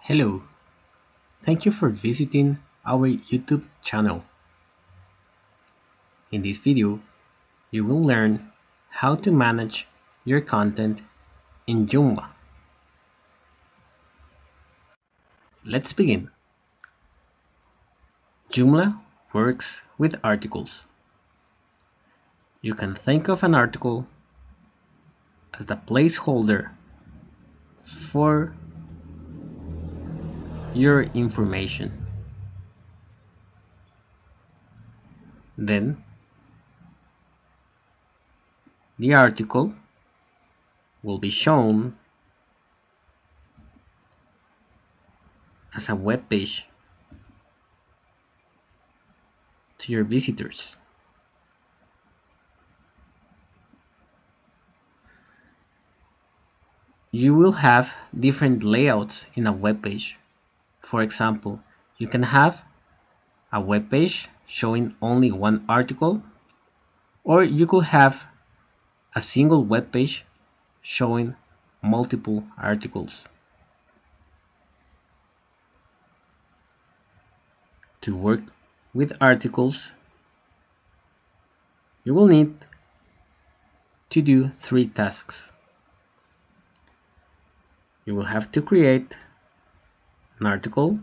Hello, thank you for visiting our YouTube channel. In this video, you will learn how to manage your content in Joomla. Let's begin. Joomla works with articles. You can think of an article as the placeholder for your information. Then, the article will be shown as a web page to your visitors. You will have different layouts in a web page. For example, you can have a web page showing only one article, or you could have a single web page showing multiple articles. To work with articles, you will need to do 3 tasks. You will have to create an article,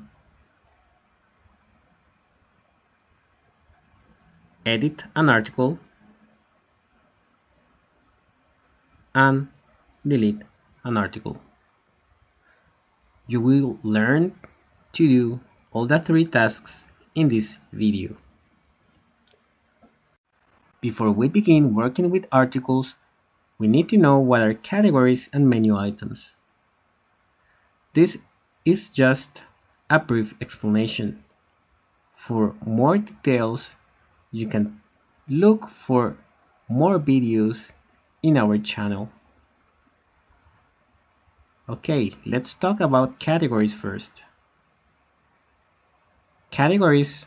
edit an article, and delete an article. You will learn to do all the 3 tasks in this video. Before we begin working with articles, we need to know what are categories and menu items. This is just a brief explanation. For more details, you can look for more videos in our channel. Okay, let's talk about categories first. Categories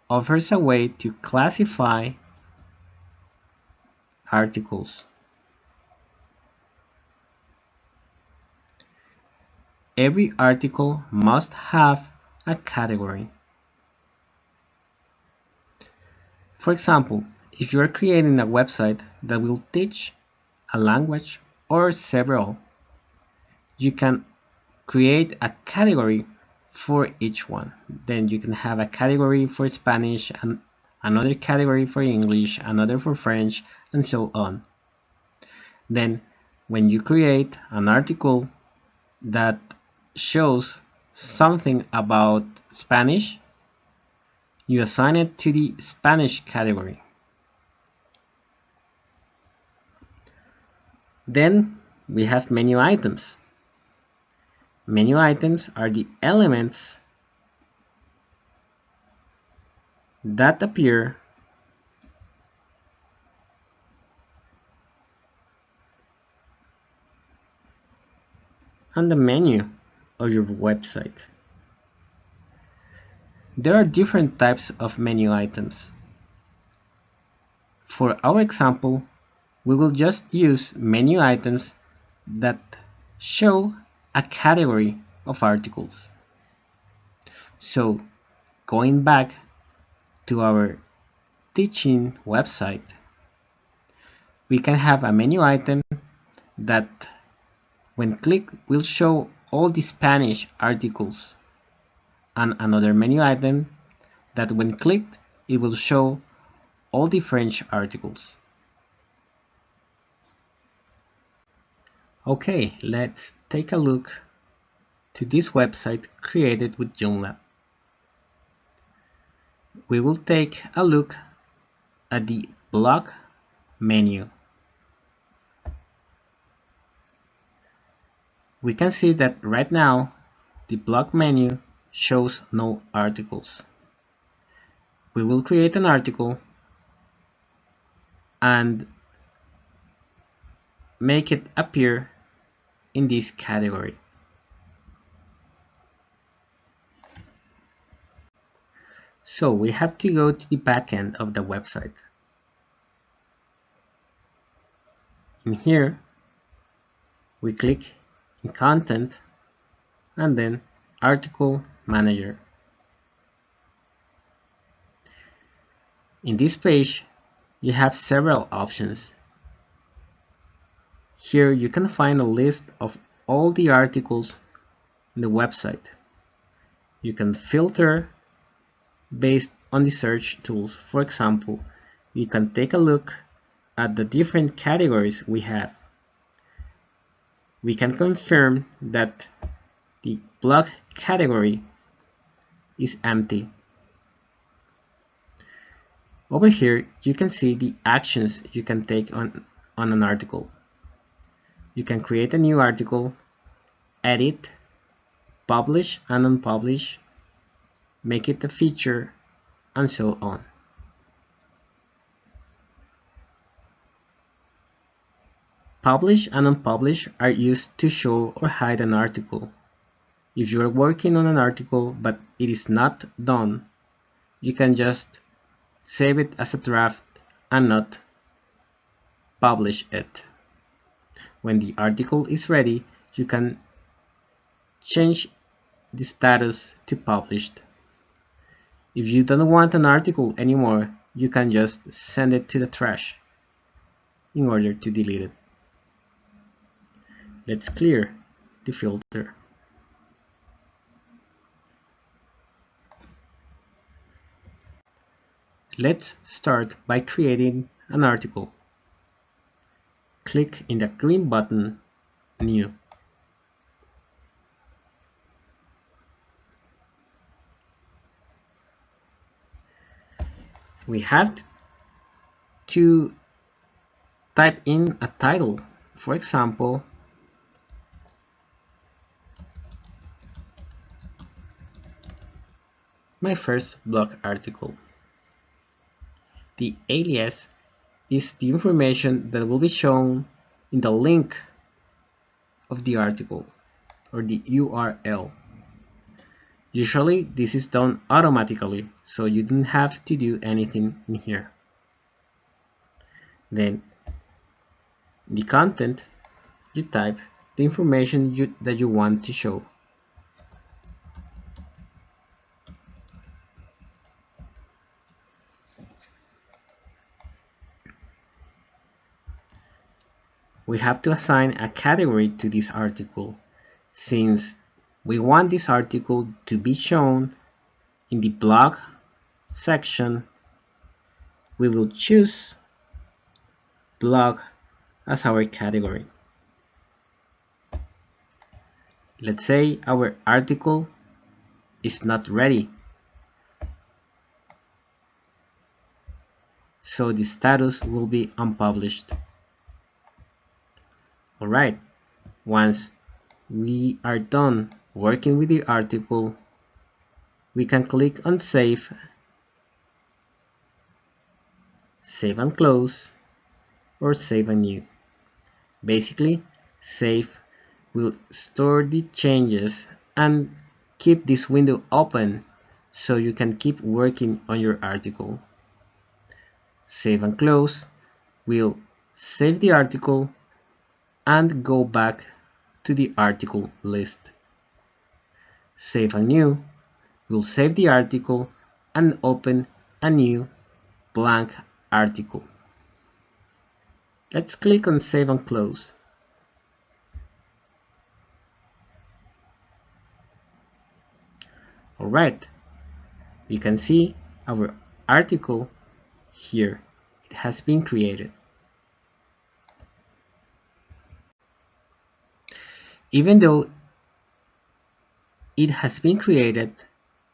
offers a way to classify articles. Every article must have a category. For example, if you are creating a website that will teach a language or several, you can create a category for each one. Then you can have a category for Spanish, and another category for English, another for French, and so on. Then when you create an article that shows something about Spanish, you assign it to the Spanish category. Then we have menu items. Menu items are the elements that appear on the menu of your website. There are different types of menu items. For our example, we will just use menu items that show a category of articles. So, going back to our teaching website, we can have a menu item that when clicked will show all the Spanish articles, and another menu item that when clicked it will show all the French articles. Okay, let's take a look to this website created with Joomla. We will take a look at the blog menu. We can see that right now the blog menu shows no articles. We will create an article and make it appear in this category. So we have to go to the backend of the website. In here, we click in Content and then Article Manager. In this page, you have several options. Here you can find a list of all the articles in the website. You can filter based on the search tools. For example, you can take a look at the different categories we have. We can confirm that the blog category is empty. Over here, you can see the actions you can take on an article. You can create a new article, edit, publish and unpublish, make it a feature, and so on. Publish and unpublish are used to show or hide an article. If you are working on an article but it is not done, you can just save it as a draft and not publish it. When the article is ready, you can change the status to published. If you don't want an article anymore, you can just send it to the trash in order to delete it. Let's clear the filter. Let's start by creating an article. Click in the green button, New. We have to type in a title. For example, my first blog article. The alias is the information that will be shown in the link of the article or the URL. Usually this is done automatically, so you don't have to do anything in here. Then the content, you type the information that you want to show. We have to assign a category to this article. Since we want this article to be shown in the blog section, we will choose blog as our category. Let's say our article is not ready, so the status will be unpublished. Alright, once we are done working with the article, we can click on Save, Save and Close, or Save and New. Basically, Save will store the changes and keep this window open so you can keep working on your article. Save and Close will save the article and go back to the article list. Save and New will save the article and open a new blank article. Let's click on Save and Close. Alright, you can see our article here. It has been created. Even though it has been created,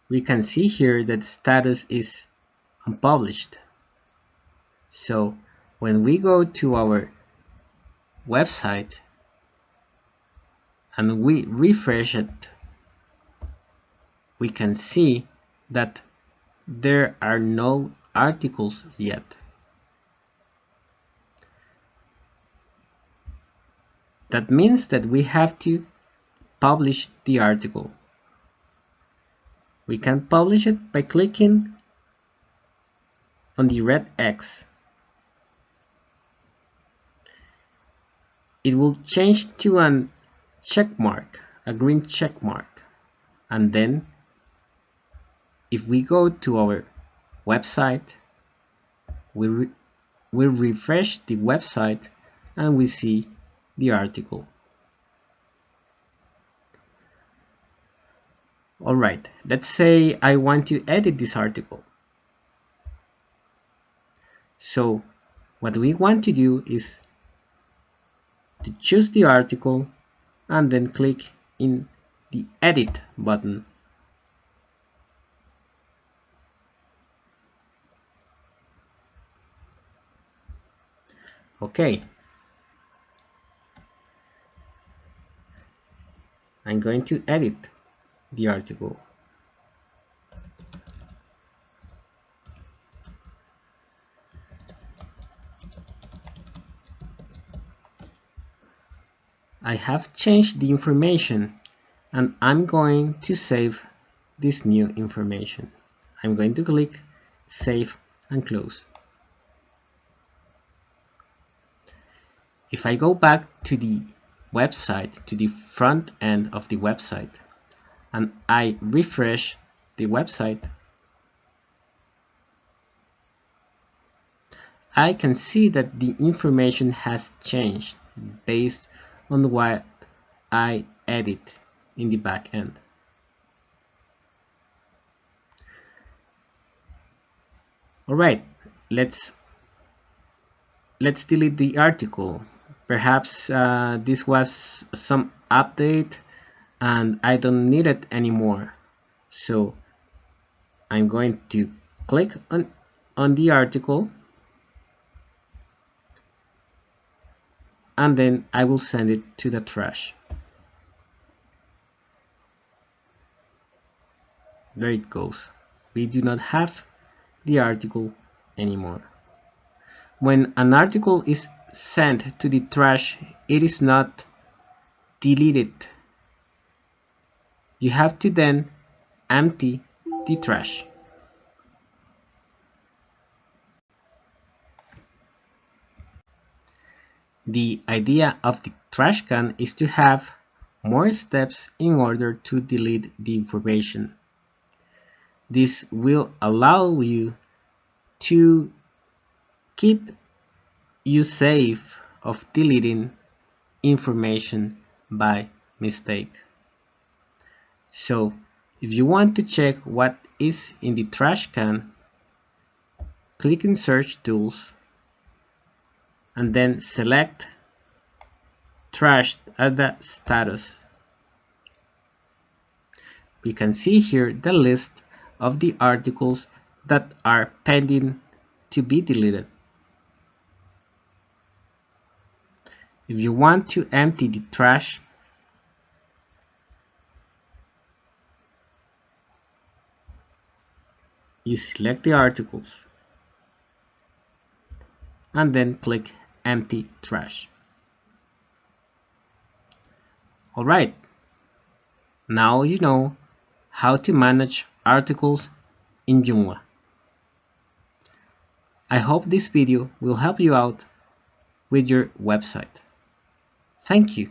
we can see here that the status is unpublished. So when we go to our website and we refresh it, we can see that there are no articles yet. That means that we have to publish the article. We can publish it by clicking on the red X. It will change to a check mark a green check mark. And then if we go to our website, we refresh the website and we see the article. Alright, let's say I want to edit this article. So what we want to do is to choose the article and then click in the edit button. Okay, I'm going to edit the article. I have changed the information and I'm going to save this new information. I'm going to click Save and Close. If I go back to the website, to the front end of the website, and I refresh the website, I can see that the information has changed based on what I edit in the back end. Alright, let's delete the article. Perhaps this was some update and I don't need it anymore. So I'm going to click on the article and then I will send it to the trash. There it goes. We do not have the article anymore. When an article is sent to the trash, it is not deleted. You have to then empty the trash. The idea of the trash can is to have more steps in order to delete the information. This will allow you to keep you safe of deleting information by mistake. So if you want to check what is in the trash can, click in Search Tools and then select Trash as the status. We can see here the list of the articles that are pending to be deleted. If you want to empty the trash, you select the articles and then click Empty Trash. Alright, now you know how to manage articles in Joomla. I hope this video will help you out with your website. Thank you.